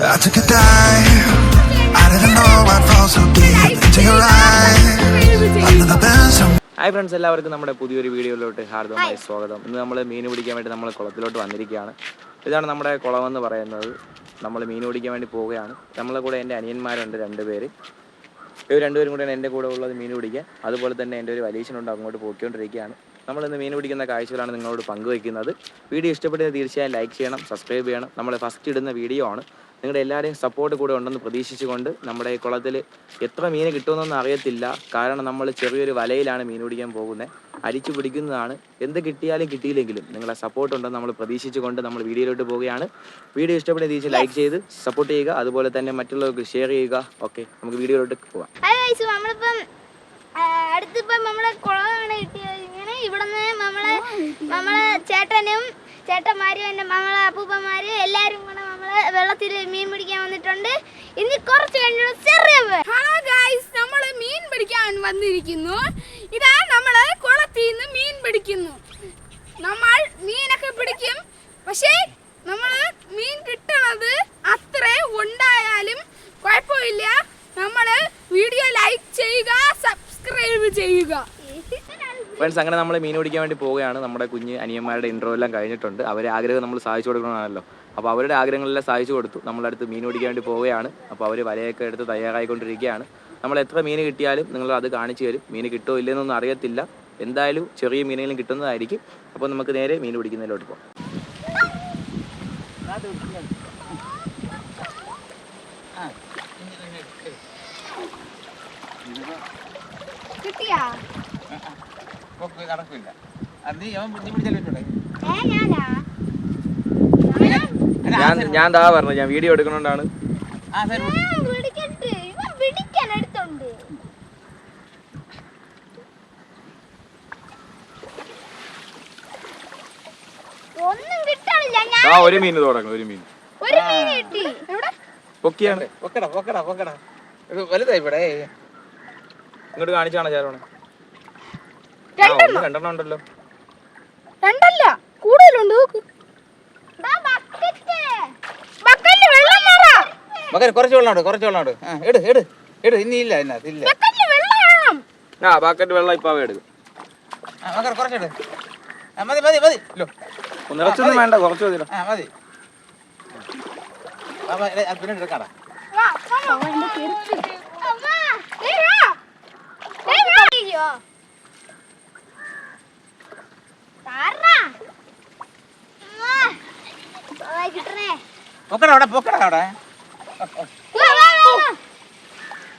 I took a dive. I didn't know I'd fall so deep into your eyes. I've never been so. Hi friends, എല്ലാവർക്കും നമ്മുടെ പുതിയൊരു വീഡിയോയിലോട്ട് ഹാർദവമായി സ്വാഗതം. ഇന്ന് നമ്മൾ മീൻ പിടിക്കാൻ വേണ്ടി നമ്മൾ കുളത്തിലോട്ട് വന്നിരിക്കുകയാണ്. ഇതാണ് നമ്മുടെ കുളമെന്ന് പറയുന്നത്. നമ്മൾ മീൻ പിടിക്കാൻ വേണ്ടി പോവുകയാണ്. നമ്മളെ കൂടെ എൻ്റെ അനിയന്മാരുണ്ട് 2 പേര്. ഇവർ 2 പേരും കൂടെയാണ് എൻ്റെ കൂടെ ഉള്ളത് മീൻ പിടിക്കാൻ. അതുപോലെ തന്നെ എൻ്റെ ഒരു വലിയച്ഛനുണ്ട്, അങ്ങോട്ട് പോയിക്കൊണ്ടിരിക്കുകയാണ്. നമ്മളിന്ന് മീൻ പിടിക്കുന്ന കാഴ്ചകളാണ് നിങ്ങളോട് പങ്കുവയ്ക്കുന്നത്. വീഡിയോ ഇഷ്ടപ്പെട്ടത് തീർച്ചയായും ലൈക്ക് ചെയ്യണം, സബ്സ്ക്രൈബ് ചെയ്യണം. നമ്മൾ ഫസ്റ്റ് ഇടുന്ന വീഡിയോ ആണ്. നിങ്ങളുടെ എല്ലാവരുടെയും സപ്പോർട്ട് കൂടെ ഉണ്ടെന്ന് പ്രതീക്ഷിച്ചുകൊണ്ട് നമ്മുടെ ഈ കുളത്തിൽ എത്ര മീൻ കിട്ടുമെന്നൊന്നും അറിയത്തില്ല. കാരണം നമ്മൾ ചെറിയൊരു വലയിലാണ് മീൻ പിടിക്കാൻ പോകുന്നത്. അരിച്ചു പിടിക്കുന്നതാണ്. എന്ത് കിട്ടിയാലും കിട്ടിയില്ലെങ്കിലും നിങ്ങളെ സപ്പോർട്ട് ഉണ്ടെന്ന് നമ്മൾ പ്രതീക്ഷിച്ചുകൊണ്ട് നമ്മൾ വീഡിയോയിലോട്ട് പോവുകയാണ്. വീഡിയോ ഇഷ്ടപ്പെട്ട തീർച്ചയായും ലൈക്ക് ചെയ്ത് സപ്പോർട്ട് ചെയ്യുക. അതുപോലെ തന്നെ മറ്റുള്ളവർക്ക് ഷെയർ ചെയ്യുക. ഓക്കെ, നമുക്ക് വീഡിയോയിലോട്ട് പോകാം. അടുത്തിപ്പം നമ്മളെ കുളമാണ് കിട്ടിയത്. ഇങ്ങനെ ഇവിടുന്ന് നമ്മളെ ചേട്ടന്മാരും എൻ്റെ നമ്മളെ അപ്പൂപ്പന്മാരും എല്ലാവരും കൂടെ നമ്മളെ വെള്ളത്തിൽ മീൻ പിടിക്കാൻ വന്നിട്ടുണ്ട്. ഇനി കുറച്ച് കഴിഞ്ഞിട്ട് ചെറിയ ഹലോ ഗൈസ്, നമ്മൾ മീൻ പിടിക്കാൻ വന്നിരിക്കുന്നു. ഇതാ നമ്മൾ കുളത്തിൽ നിന്ന് മീൻ പിടിക്കുന്നു. നമ്മൾ മീനൊക്കെ പിടിക്കും, പക്ഷേ നമ്മൾ മീൻ കിട്ടണത് അത്ര ഉണ്ടായാലും കുഴപ്പമില്ല. നമ്മൾ വീഡിയോ ലൈക്ക് ചെയ്യുക, സബ്സ്ക്രൈബ് ചെയ്യുക. ഫ്രണ്ട്സ്, അങ്ങനെ നമ്മൾ മീൻ പിടിക്കാൻ വേണ്ടി പോവുകയാണ്. നമ്മുടെ കുഞ്ഞ് അനിയന്മാരുടെ ഇൻട്രോ എല്ലാം കഴിഞ്ഞിട്ടുണ്ട്. അവരെ ആഗ്രഹം നമ്മൾ സാധിച്ചു കൊടുക്കണമല്ലോ. അപ്പോൾ അവരുടെ ആഗ്രഹങ്ങളെല്ലാം സാധിച്ചു കൊടുത്തു. നമ്മളടുത്ത് മീൻ പിടിക്കാൻ വേണ്ടി പോവുകയാണ്. അപ്പോൾ അവർ വലയൊക്കെ എടുത്ത് തയ്യാറായിക്കൊണ്ടിരിക്കുകയാണ്. നമ്മൾ എത്ര മീൻ കിട്ടിയാലും നിങ്ങൾ അത് കാണിച്ചു തരും. മീൻ കിട്ടുമോ ഇല്ലെന്നൊന്നും അറിയത്തില്ല. എന്തായാലും ചെറിയ മീനെങ്കിലും കിട്ടുന്നതായിരിക്കും. അപ്പോൾ നമുക്ക് നേരെ മീൻ പിടിക്കുന്നതിലോട്ട് പോകാം. ഞാൻ ദാ പറഞ്ഞു, ഞാൻ വീഡിയോ എടുക്കണോണ്ടാണ്. ഒരു മീൻ തുടങ്ങും. ഒരു മീൻ പൊക്കിയാണ്. വലുതായി ഇവിടെ ഇങ്ങോട്ട് കാണിച്ചാണോ ചേരോണെ? രണ്ടെണ്ണം ഉണ്ടല്ലോ. രണ്ടല്ല, കൂടുതലുണ്ട്. കുറച്ച് വെള്ളം എടു ഇനി ഇല്ല ഇല്ല. ആ ബാക്കറ്റ് വെള്ളം ഇപ്പൊ എടുക്കും. കുറച്ചെടു. മതി മതി മതി. നിറച്ചൊന്നും വേണ്ട, കുറച്ച് മതി. മതി. പിന്നെ എടുക്കാടാ.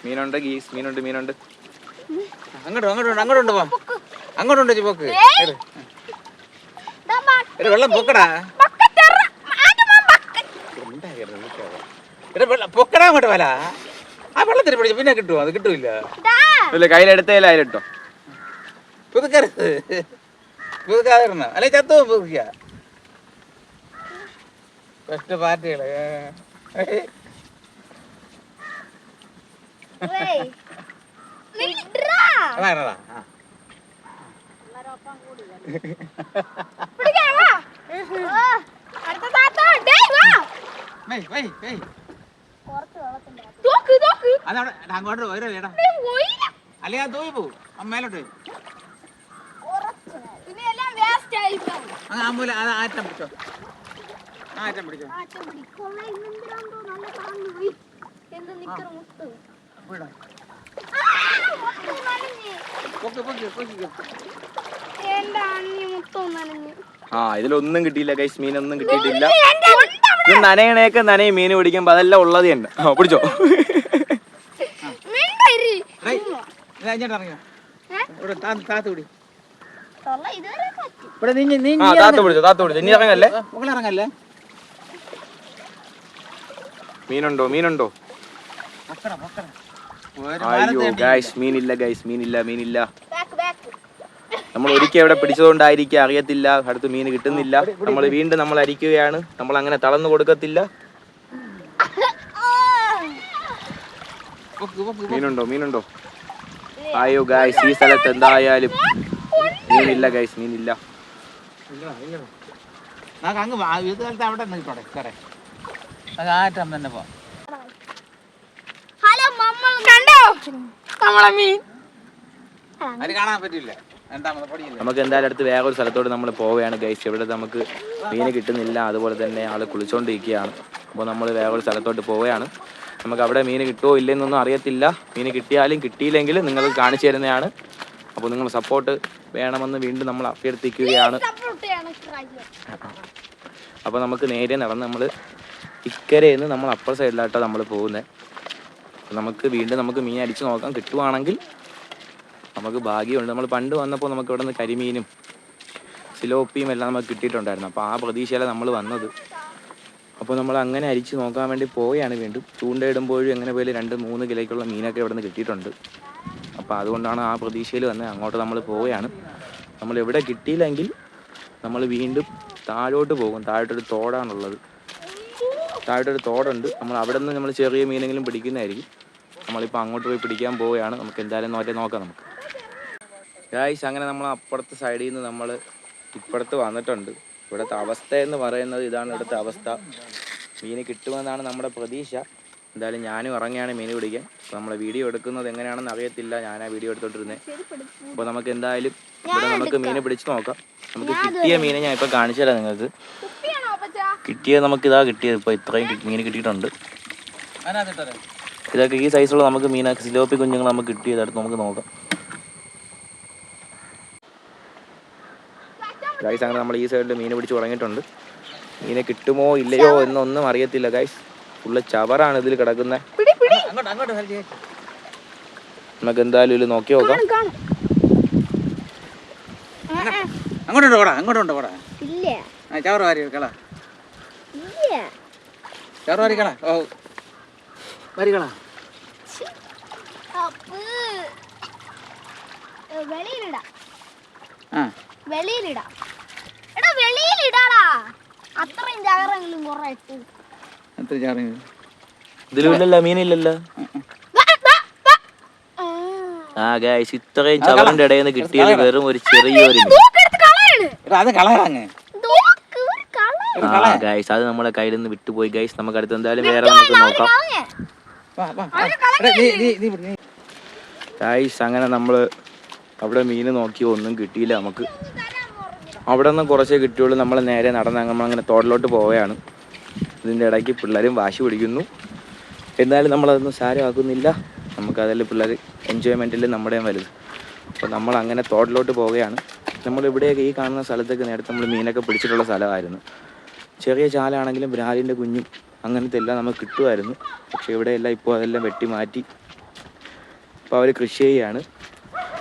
മീനുണ്ട് ഗീസ്, മീനുണ്ട്. അങ്ങോട്ടുണ്ട് പോക്ക്. വെള്ളം പൊക്കടാ. പൊക്കടാ അങ്ങോട്ട് വല. ആ വെള്ളത്തിൽ പിടിച്ചു പിന്നെ കിട്ടുമോ? അത് കിട്ടൂല. കയ്യിലെടുത്തേല അതിലിട്ടോ. പുതുക്കരുത്, പുതുക്കാതിരുന്ന അല്ലെ ചത്തു പുതുക്ക. ഫസ്റ്റ് പാർട്ടികള് അങ്ങോട്ട് പോരാ. അല്ലെ ഞാൻ തൂയി പോവും. മേലോട്ട് ആറ്റം പിടിച്ചോ. ആറ്റം പിടിച്ചോ. ആ ഇതിലൊന്നും കിട്ടിയില്ല ഗൈസ്, മീനൊന്നും കിട്ടിയിട്ടില്ല. ഇത് നനയണേക്കെ നനയും മീൻ പിടിക്കുമ്പോ അതെല്ലാം ഉള്ളത് തന്നെ. പിടിച്ചോ. താത്ത് പിടിച്ചോ. ഇനി ഇറങ്ങല്ലേ. ഇറങ്ങല്ലേ. മീനുണ്ടോ? അയ്യോ ഗൈസ്, മീനില്ല. നമ്മൾ ഒരിക്കൽ എവിടെ പിടിച്ചതുകൊണ്ടായിരിക്കും അറിയത്തില്ല. അടുത്ത് മീൻ കിട്ടുന്നില്ല. നമ്മൾ വീണ്ടും നമ്മൾ അരിക്കുകയാണ്. നമ്മൾ അങ്ങനെ തളർന്നു കൊടുക്കത്തില്ല. മീനുണ്ടോ? അയ്യോ ഗൈസ്, ഈ സ്ഥലത്ത് എന്തായാലും മീനില്ല ഗൈസ്, മീനില്ല. അങ്ങ് അവിടെ നിൽക്കട്ടെ. കാറ്റം തന്നെ പോ. ഹലോ നമ്മൾ കണ്ടോ നമ്മളെ മീൻ? അത് കാണാൻ പറ്റില്ല. രണ്ടാമത് പൊടിയില്ല. നമുക്ക് എന്തായാലും അടുത്ത് വേറെ ഒരു സ്ഥലത്തോട്ട് നമ്മൾ പോവുകയാണ് ഗൈസ്. ഇവിടെ നമുക്ക് മീൻ കിട്ടുന്നില്ല, അതുപോലെ തന്നെ ആൾ കുളിച്ചുകൊണ്ടിരിക്കുകയാണ്. അപ്പോൾ നമ്മൾ വേറെ ഒരു സ്ഥലത്തോട്ട് പോവുകയാണ്. നമുക്ക് അവിടെ മീൻ കിട്ടുമോ ഇല്ലെന്നൊന്നും അറിയത്തില്ല. മീൻ കിട്ടിയാലും കിട്ടിയില്ലെങ്കിലും നിങ്ങൾക്ക് കാണിച്ചു തരുന്നതാണ്. അപ്പോൾ നിങ്ങൾ സപ്പോർട്ട് വേണമെന്ന് വീണ്ടും നമ്മൾ അഭ്യർത്ഥിക്കുകയാണ്. അപ്പോൾ നമുക്ക് നേരെ നടന്ന് നമ്മൾ ഇക്കരയിൽ നിന്ന് നമ്മൾ അപ്പർ സൈഡിലായിട്ടാണ് നമ്മൾ പോകുന്നത്. നമുക്ക് വീണ്ടും നമുക്ക് മീൻ അടിച്ച് നോക്കാം. കിട്ടുവാണെങ്കിൽ നമുക്ക് ഭാഗ്യമുണ്ട്. നമ്മൾ പണ്ട് വന്നപ്പോൾ നമുക്ക് ഇവിടെ നിന്ന് കരിമീനും സിലോപ്പിയും എല്ലാം നമുക്ക് കിട്ടിയിട്ടുണ്ടായിരുന്നു. അപ്പോൾ ആ പ്രതീക്ഷയിലാണ് നമ്മൾ വന്നത്. അപ്പോൾ നമ്മൾ അങ്ങനെ അരിച്ച് നോക്കാൻ വേണ്ടി പോവുകയാണ്. വീണ്ടും ചൂണ്ടയിടുമ്പോഴും എങ്ങനെ പോയാലും 2-3 കിലോയ്ക്കുള്ള മീനൊക്കെ ഇവിടെ നിന്ന് കിട്ടിയിട്ടുണ്ട്. അപ്പോൾ അതുകൊണ്ടാണ് ആ പ്രതീക്ഷയിൽ വന്നത്. അങ്ങോട്ട് നമ്മൾ പോവുകയാണ്. നമ്മൾ എവിടെ കിട്ടിയില്ലെങ്കിൽ നമ്മൾ വീണ്ടും താഴോട്ട് പോകും. താഴോട്ടൊരു തോടാണുള്ളത്. താഴോട്ടൊരു തോടുണ്ട്. നമ്മൾ അവിടെ നിന്ന് നമ്മൾ ചെറിയ മീനെങ്കിലും പിടിക്കുന്നതായിരിക്കും. നമ്മളിപ്പോൾ അങ്ങോട്ട് പോയി പിടിക്കാൻ പോവുകയാണ്. നമുക്ക് എന്തായാലും നോക്കാം. നമുക്ക് ഗായ്സ് അങ്ങനെ നമ്മൾ അപ്പുറത്തെ സൈഡിൽ നിന്ന് നമ്മൾ ഇപ്പുറത്ത് വന്നിട്ടുണ്ട്. ഇവിടുത്തെ അവസ്ഥ എന്ന് പറയുന്നത് ഇതാണ്. ഇവിടുത്തെ അവസ്ഥ മീൻ കിട്ടുമെന്നാണ് നമ്മുടെ പ്രതീക്ഷ. എന്തായാലും ഞാനും ഇറങ്ങിയാണ് മീൻ പിടിക്കാൻ. അപ്പോൾ നമ്മൾ വീഡിയോ എടുക്കുന്നത് എങ്ങനെയാണെന്ന് അറിയത്തില്ല. ഞാൻ ആ വീഡിയോ എടുത്തോണ്ടിരുന്നത്. അപ്പോൾ നമുക്ക് എന്തായാലും ഇവിടെ നമുക്ക് മീനെ പിടിച്ച് നോക്കാം. നമുക്ക് കിട്ടിയ മീനെ ഞാൻ ഇപ്പോൾ കാണിച്ചു തരാം നിങ്ങൾക്ക്. കിട്ടിയത് നമുക്കിതാ കിട്ടിയത്. ഇപ്പോൾ ഇത്രയും മീൻ കിട്ടിയിട്ടുണ്ട്. ഇതൊക്കെ ഈ സൈസുള്ള നമുക്ക് മീനൊക്കെ സിലോപ്പി കുഞ്ഞുങ്ങൾ നമുക്ക് കിട്ടിയതെടുത്ത് നമുക്ക് നോക്കാം. ഗൈസ് അങ്ങനെ നമ്മൾ ഈ സൈഡിൽ മീൻ പിടിച്ച് തുടങ്ങിയിട്ടുണ്ട്. മീനെ കിട്ടുമോ ഇല്ലയോ എന്നൊന്നും അറിയത്തില്ല ഗൈസ്. ഫുള്ള് ചവറാണ് ഇതിൽ കിടക്കുന്നത്. നമുക്ക് എന്തായാലും ഇതിൽ നോക്കി നോക്കാം. അങ്ങോട്ടുണ്ടോ പോടാ, അങ്ങോട്ടുണ്ടോ പോടാ. ഇല്ല ചവറ് വാരി കള, ഇല്ല ചവറ് വാരി കള. ഓ വാരി കള. വെളിയിലിടാം. ആ വെളിയിലിടാം. എടാ വെളിയിലിടാടാ. അത്രയും ചവറെങ്കിലും കുറെ ഇട്ടു. എത്ര ചാറ് ഇതിലില്ലല്ലോ, മീനില്ലല്ലോ. ആ ഗൈസ് ഇത്രയും ചവറിന്റെ ഇടയിൽ നിന്ന് കിട്ടിയത് വെറും ഒരു ചെറിയൊരു അത് കളയാങ്ങ്. ആ ഗൈസ് അത് നമ്മളെ കയ്യിൽ നിന്ന് വിട്ടുപോയി ഗൈസ്. നമുക്ക് അടുത്ത് എന്തായാലും വേറെ നമുക്ക് നോക്കാം ഗൈസ്. അങ്ങനെ നമ്മൾ അവിടെ മീൻ നോക്കി ഒന്നും കിട്ടിയില്ല നമുക്ക്. അവിടെ നിന്ന് കുറച്ചേ കിട്ടിയുള്ളൂ. നമ്മൾ നേരെ നടന്ന് നമ്മളങ്ങനെ തോട്ടിലോട്ട് പോവുകയാണ്. ഇതിൻ്റെ ഇടയ്ക്ക് പിള്ളേരും വാശി പിടിക്കുന്നു. എന്നാലും നമ്മളതൊന്നും സാരമാക്കുന്നില്ല. നമുക്കതിൽ പിള്ളേർ എൻജോയ്മെൻറ്റിൽ നമ്മുടെയും വലുത്. അപ്പോൾ നമ്മൾ അങ്ങനെ തോട്ടിലോട്ട് പോവുകയാണ്. നമ്മളിവിടെയൊക്കെ ഈ കാണുന്ന സ്ഥലത്തൊക്കെ നേരത്തെ നമ്മൾ മീനൊക്കെ പിടിച്ചിട്ടുള്ള സ്ഥലമായിരുന്നു. ചെറിയ ചാലാണെങ്കിലും ബ്രാലിൻ്റെ കുഞ്ഞും അങ്ങനത്തെ എല്ലാം നമുക്ക് കിട്ടുമായിരുന്നു. പക്ഷേ ഇവിടെയെല്ലാം ഇപ്പോൾ അതെല്ലാം വെട്ടി മാറ്റി ഇപ്പോൾ അവർ കൃഷി ചെയ്യുകയാണ്.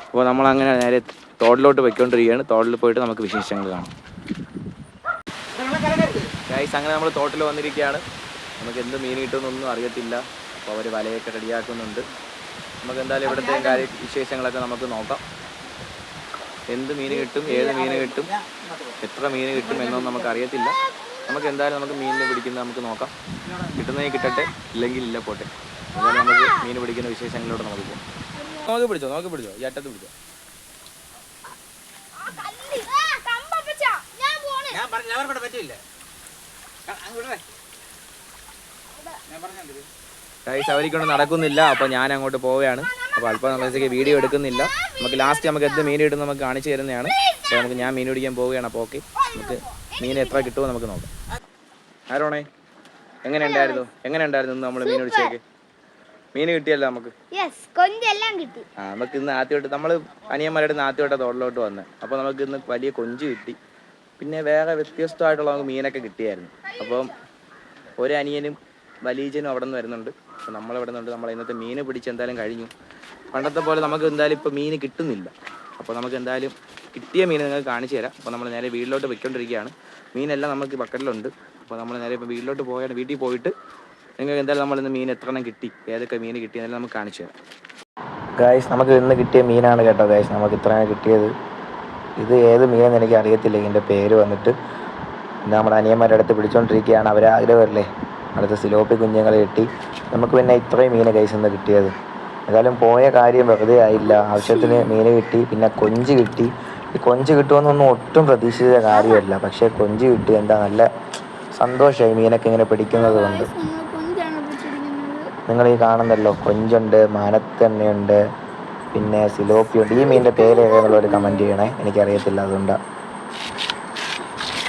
അപ്പോൾ നമ്മളങ്ങനെ നേരെ തോട്ടിലോട്ട് പോയിക്കൊണ്ടിരിക്കുകയാണ്. തോട്ടിൽ പോയിട്ട് നമുക്ക് വിശേഷങ്ങൾ കാണാം ഗൈസ്. അങ്ങനെ നമ്മൾ തോട്ടിൽ വന്നിരിക്കുകയാണ്. നമുക്ക് എന്ത് മീൻ കിട്ടുമെന്നൊന്നും അറിയത്തില്ല. അപ്പോൾ അവർ വലയൊക്കെ റെഡിയാക്കുന്നുണ്ട്. നമുക്ക് എന്തായാലും ഇവിടുത്തെ വിശേഷങ്ങളൊക്കെ നമുക്ക് നോക്കാം. എന്ത് മീൻ കിട്ടും, ഏത് മീൻ കിട്ടും, എത്ര മീൻ കിട്ടും എന്നൊന്നും നമുക്ക് അറിയത്തില്ല. നമുക്ക് എന്തായാലും നമുക്ക് മീനിനെ പിടിക്കുന്നത് നമുക്ക് നോക്കാം. കിട്ടുന്നതിൽ കിട്ടട്ടെ, ഇല്ലെങ്കിൽ ഇല്ല പോട്ടെ. എന്തായാലും നമുക്ക് മീൻ പിടിക്കുന്ന വിശേഷങ്ങളിലൂടെ നമുക്ക് പോകാം. നോക്കി പിടിച്ചോ ഈ അറ്റത്ത് പിടിച്ചോ. ഗൈസ് അവർക്കൊന്നും നടക്കുന്നില്ല. അപ്പോൾ ഞാൻ അങ്ങോട്ട് പോവുകയാണ്. അപ്പോൾ അല്പം നമ്മളത്തേക്ക് വീഡിയോ എടുക്കുന്നില്ല. നമുക്ക് ലാസ്റ്റ് നമുക്ക് എന്ത് മീൻ കിട്ടും നമുക്ക് കാണിച്ചു തരുന്നതാണ്. അപ്പോൾ നമുക്ക് ഞാൻ മീൻ പിടിക്കാൻ പോവുകയാണ്. അപ്പോൾ ഓക്കെ, നമുക്ക് മീൻ എത്ര കിട്ടുമോ നമുക്ക് നോക്കാം. ആരോണേ എങ്ങനെ ഉണ്ടായിരുന്നു നമ്മൾ മീൻ പിടിച്ചേക്ക്? മീൻ കിട്ടിയല്ലോ നമുക്ക്. നമുക്ക് ഇന്ന് ആദ്യമായിട്ട് നമ്മൾ അനിയന്മാരുടെ ആദ്യമായിട്ട് തോട്ടിലോട്ട് വന്നത്. അപ്പോൾ നമുക്ക് ഇന്ന് വലിയ കൊഞ്ച് കിട്ടി. പിന്നെ വേറെ വ്യത്യസ്തമായിട്ടുള്ള നമുക്ക് മീനൊക്കെ കിട്ടിയായിരുന്നു. അപ്പം ഒരു അനിയനും വലീജനും അവിടെ നിന്ന് വരുന്നുണ്ട്. അപ്പോൾ നമ്മളിവിടെ നിന്നുണ്ട്. നമ്മൾ ഇന്നത്തെ മീൻ പിടിച്ച് എന്തായാലും കഴിഞ്ഞു. പണ്ടത്തെ പോലെ നമുക്ക് എന്തായാലും ഇപ്പോൾ മീൻ കിട്ടുന്നില്ല. അപ്പോൾ നമുക്ക് എന്തായാലും കിട്ടിയ മീൻ നിങ്ങൾക്ക് കാണിച്ചു തരാം. അപ്പോൾ നമ്മൾ നേരെ വീട്ടിലോട്ട് പോയിക്കൊണ്ടിരിക്കുകയാണ്. മീനെല്ലാം നമുക്ക് ബക്കറ്റിലുണ്ട്. അപ്പോൾ നമ്മൾ നേരെ ഇപ്പോൾ വീട്ടിലോട്ട് പോയാണ്. വീട്ടിൽ പോയിട്ട് നിങ്ങൾക്ക് എന്തായാലും നമ്മളിന്ന് മീൻ എത്ര എണ്ണം കിട്ടി, ഏതൊക്കെ മീൻ കിട്ടിയെന്നെല്ലാം നമുക്ക് കാണിച്ചു തരാം. ഗായ്സ് നമുക്ക് ഇന്ന് കിട്ടിയ മീനാണ് കേട്ടോ ഗായ്സ്. നമുക്ക് ഇത്രയാണ് കിട്ടിയത്. ഇത് ഏത് മീനെന്ന് എനിക്ക് അറിയത്തില്ല. ഇതിൻ്റെ പേര് വന്നിട്ട് നമ്മുടെ അനിയന്മാരുടെ അടുത്ത് പിടിച്ചുകൊണ്ടിരിക്കുകയാണ്. അവരാഗ്രഹമല്ലേ അടുത്ത സിലോപ്പി കുഞ്ഞുങ്ങളെ കിട്ടി. നമുക്ക് പിന്നെ ഇത്രയും മീൻ ഗൈസ് ഇന്ന് കിട്ടിയത്. ഏതായാലും പോയ കാര്യം വെറുതെ ആയില്ല. ആവശ്യത്തിന് മീൻ കിട്ടി. പിന്നെ കൊഞ്ച് കിട്ടി. ഈ കൊഞ്ച് കിട്ടുമെന്നൊന്നും ഒട്ടും പ്രതീക്ഷിച്ച കാര്യമല്ല. പക്ഷേ കൊഞ്ച് കിട്ടി. എന്താ നല്ല സന്തോഷമായി മീനൊക്കെ ഇങ്ങനെ പിടിക്കുന്നത് കൊണ്ട്. കൊഞ്ചാണ് പിടിച്ചിരിക്കുന്നത്. നിങ്ങൾ ഈ കാണുന്നല്ലോ, കൊഞ്ചുണ്ട്, മാനത്തണ്ണയുണ്ട്, പിന്നെ സിലോപ്പിയുണ്ട്. ഈ മീനിൻ്റെ പേര് ഏതെന്നുള്ളൊരു കമൻറ്റ് ചെയ്യണേ, എനിക്കറിയത്തില്ല, അതുകൊണ്ടാണ്.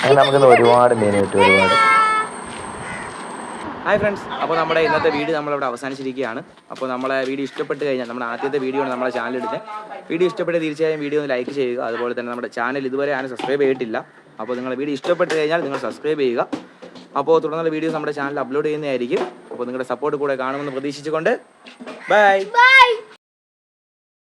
അങ്ങനെ നമുക്കിന്ന് ഒരുപാട് മീൻ കിട്ടും, ഒരുപാട്. ഹായ് ഫ്രണ്ട്സ്, അപ്പോൾ നമ്മുടെ ഇന്നത്തെ വീഡിയോ നമ്മളിവിടെ അവസാനിച്ചിരിക്കുകയാണ്. അപ്പോൾ നമ്മളെ വീഡിയോ ഇഷ്ടപ്പെട്ട് കഴിഞ്ഞാൽ, നമ്മുടെ ആദ്യത്തെ വീഡിയോ ആണ് നമ്മുടെ ചാനലിടുന്നത്. വീഡിയോ ഇഷ്ടപ്പെട്ട് തീർച്ചയായും വീഡിയോ ഒന്ന് ലൈക്ക് ചെയ്യുക. അതുപോലെ തന്നെ നമ്മുടെ ചാനൽ ഇതുവരെ ആരും സബ്സ്ക്രൈബ് ചെയ്തിട്ടില്ല. അപ്പോൾ നിങ്ങളുടെ വീഡിയോ ഇഷ്ടപ്പെട്ട് കഴിഞ്ഞാൽ നിങ്ങൾ സബ്സ്ക്രൈബ് ചെയ്യുക. അപ്പോൾ തുടർന്നുള്ള വീഡിയോസ് നമ്മുടെ ചാനൽ അപ്ലോഡ് ചെയ്യുന്നതായിരിക്കും. അപ്പോൾ നിങ്ങളുടെ സപ്പോർട്ട് കൂടെ കാണുമെന്ന് പ്രതീക്ഷിച്ചുകൊണ്ട് ബൈ.